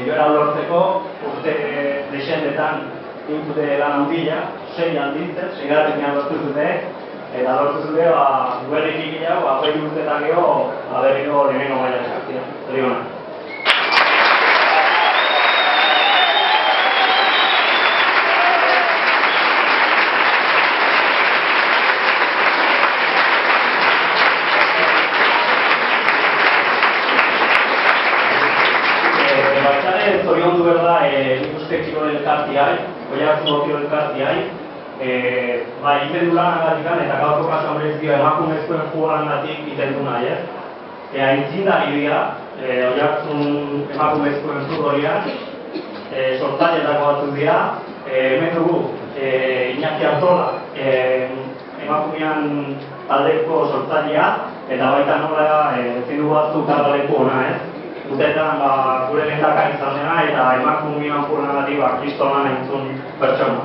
joera lortzeko urte desendetan dute lan handia, 6 aldiz, 6 lortu zute, eta lortu zute, duelik ikila, 20 urtetan gero, berriro lehenengo maila eskaztia. Zoriona. Zorion du berda, nik uste kirol elkartiai, Oiartzungo kirol elkartiai, iten du lan agatikan eta gaurko kasuan berezio emakumezkoen jugoan gatik iten du nahi, aintzindari dira, Oiartzun emakumezkoen futbolian, sortzailetako batzuk dira, hemen dugu Iñaki Artola, emakumean taldeko sortzailea, eta baita nola ezin dugu batzu kargaleku ona, Utetan gure lehendakari izan dena eta emakumean jurnagatik kristolan entzun pertsona.